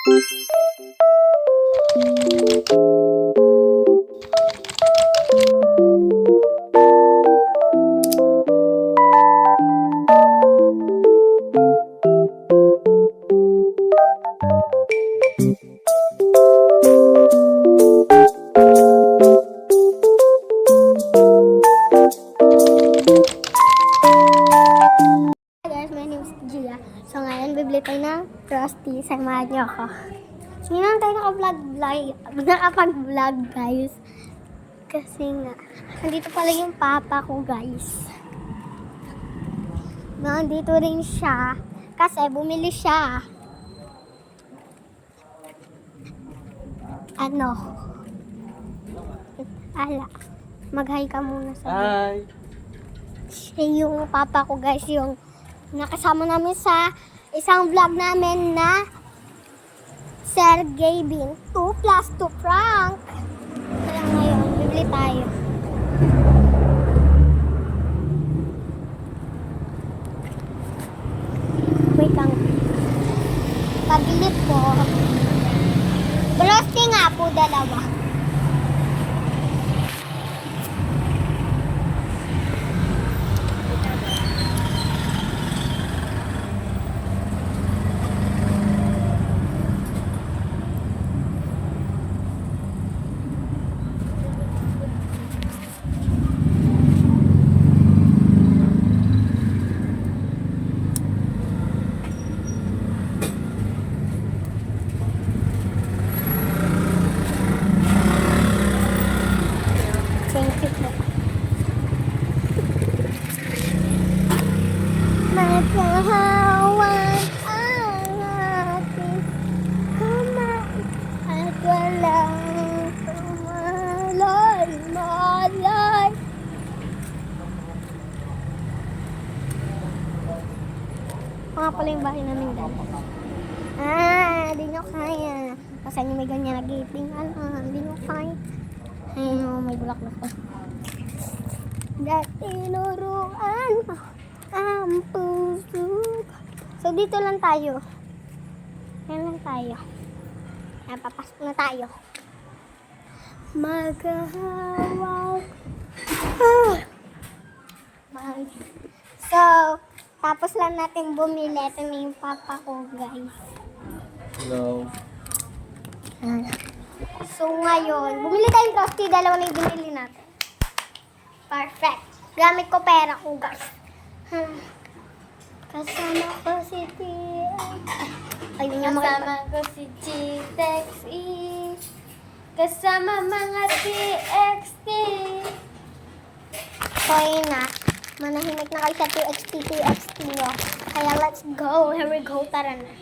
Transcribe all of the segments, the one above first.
So ngayon, bibili tayo ng Frosty. Samahan niyo ako. So ngayon tayo nakapag-vlog guys. Kasi nga, nandito pala yung papa ko guys. Nandito rin siya. Kasi bumili siya. Mag-hi ka muna sa Hi! Siya yung papa ko guys, yung nakasama namin sa isang vlog namin na Sergey Bean 2+2 prank. Kaya ngayon, bibili tayo. Wait lang. Pabili po. Frosty nga po, dalawa. Thank you po. Magkahawan ang ating kamay at walang malay. Nga pala yung bahay namin dati. Di nyo kaya. Kasi may ganyan na gating. Di nyo kaya. Ayun, may bulaklak pa. Dati nuruan mo ang puso. So, dito lang tayo. Yan lang tayo. Yan, papasok na tayo. Maghahawa. So, tapos lang natin bumili. Ito na yung papa ko, guys. Hello. So ngayon, bumili tayong Frosty, dalawa na yung binili natin. Perfect. Gamit ko pera ko guys. Kasama ko si TX. Ayun yung Kasama ko si Chitex E. Kasama mga TXT. So ayun na. Manahimik na kayo sa TXT nyo. Kaya let's go. Here we go. Tara na.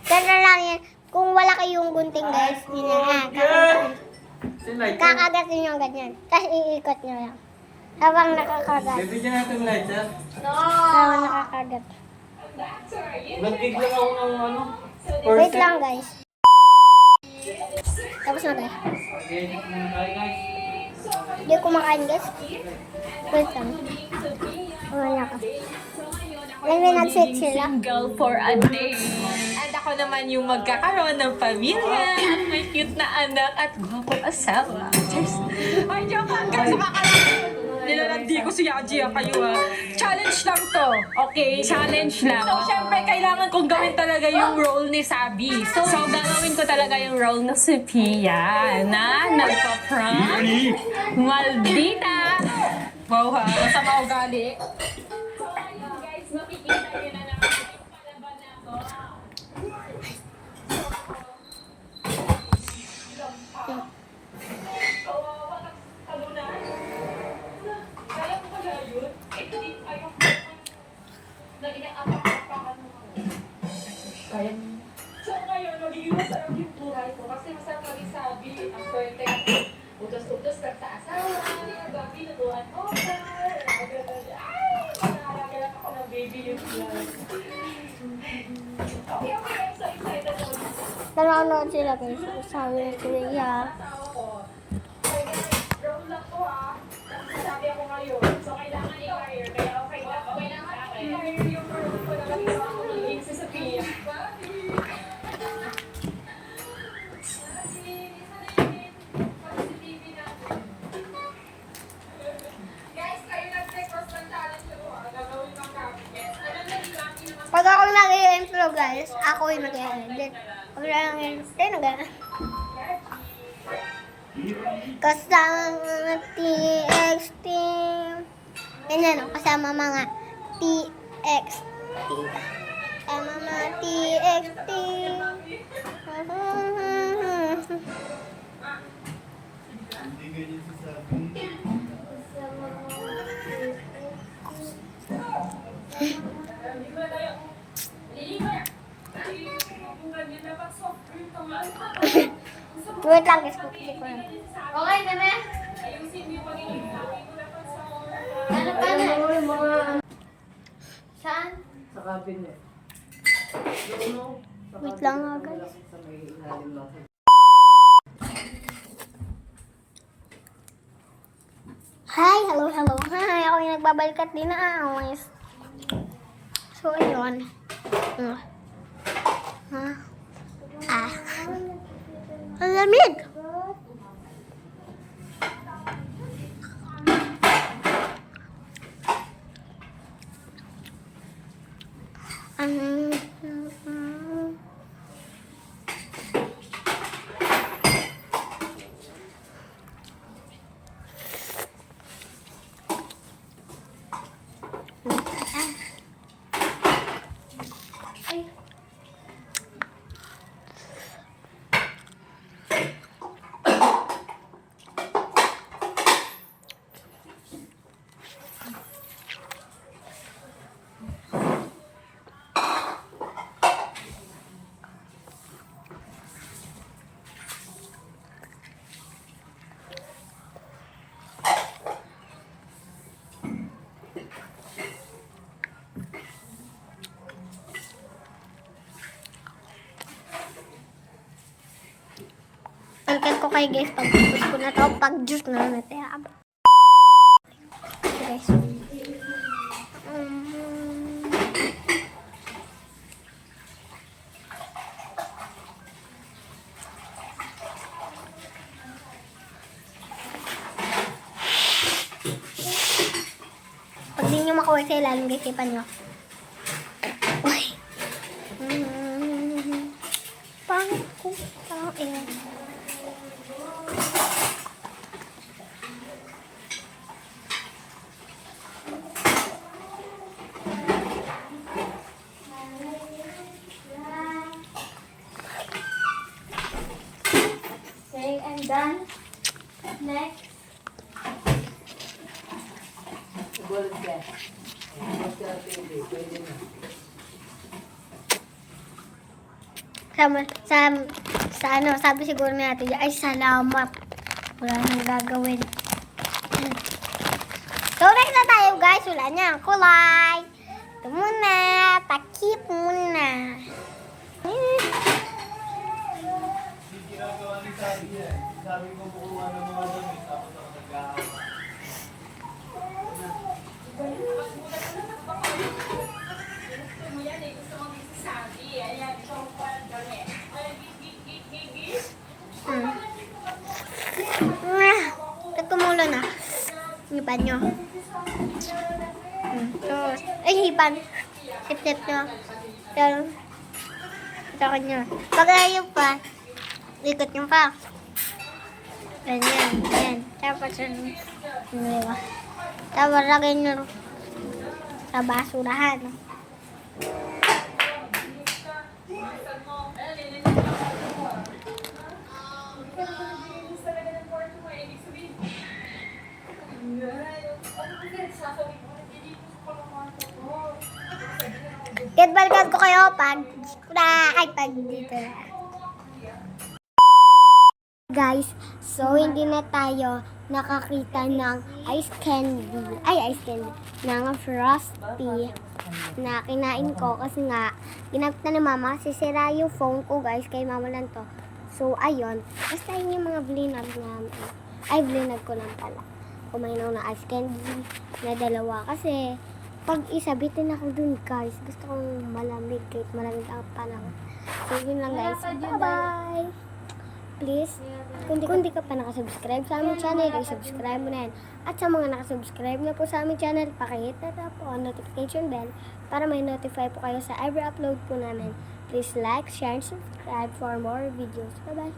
Tara lang yan. Kung wala kayong gunting guys, yun yan. Kakagat nyo yung ganyan. Tapos iikot nyo lang. Habang nakakagat. Bibigyan natin light, ha? Habang nakakagat. Nag-gig lang ako ng ano? Wait lang guys. Tapos na tayo. Okay, tayo guys. Hindi ko kumakain guys. Wait lang. Wala ka. Alam mo nag-sit sila. Single for a day. At ako naman yung magkakaroon ng pamilya. At may cute na anak at gwapong asawa. Cheers! Ay, joke lang guys. Nilalandi ko si Yaji kayo ha. Challenge lang to. Okay? Challenge lang. So, syempre, kailangan kong gawin talaga yung role ni Sabi. So gagawin ko talaga yung role na si Pia na nagpa-prank. Maldita! Wow ha, masama ugali. So, ayun guys, makikita nyo na naman yung palaban ako. So ngayon, magiging masarap yung buhay ko kasi masarap maging Sabi. Ang swerte. Utos-utos lang sa asawa. Gabi, natuan ko. Nakakagalak ako ng baby yung vlog. Okay, I'm so excited ako. Nanonood sila guys. Sabi na sila. Roll lang to ah. Sabi ako ngayon. So kailangan i-wire. Kaya okay lang. Okay lang sa akin. I-wire yung roll ko na lang sa magiging si Sophia. Ako yung mag-edit. Ako lang yung kasama TXT. Ganyan, kasama mga TXT. Kasama mga TXT. Wait lang, guys. Okay, bebe. Ano pa na? Saan? Sa cabinet. Wait lang nga, guys. Sa may ilalim lang. Hi, hello. Hi, ako yung nagbabalikat din na awis. So, ayun. Ang lamig. Balikan ko kayo guys, pag-juice ko na to, pag-juice na natin. Guys. Pag di nyo makawag sa ilalim guys, ipan nyo. Uy. Pangit ko. Pangit. Okay, I'm done. Next. Gold ka. Pwede na. Sa ano, sabi siguro ni ate, ay salamat. Wala nang gagawin. So, next na tayo guys. Wala niya ang kulay. Ito muna. Takip muna. Sabi ko bukuha ng mga damit. Tapos ako nag-aaway. Tumulo na. Hipan nyo. Tapos, ay hipan. Sip-sip nyo. Ito nyo. Pag ayaw pa, ikot nyo pa. Ganyan, ganyan. Tapos, tapos lagay nyo sa basurahan. Kaya balikan ko kayo pag dito na. Guys, so hindi na tayo nakakita ng ice candy, ng Frosty na kinain ko kasi nga, ginamit na ni mama, sisira yung phone ko guys, kay mama lang to. So, ayun, basta yun yung mga blinag namin. Ay, blinag ko lang pala. Kumain ako ng ice candy na dalawa kasi pag isa, bitin ako dun guys. Gusto kong malamig kahit malamig ang panahon. So, yun lang guys. Bye-bye! please, kung di ka pa nakasubscribe sa aming channel, i-subscribe mo na yan. At sa mga nakasubscribe na po sa aming channel, pakihit na po ang notification bell para may notify po kayo sa every upload po namin. Please like, share, and subscribe for more videos. Bye-bye!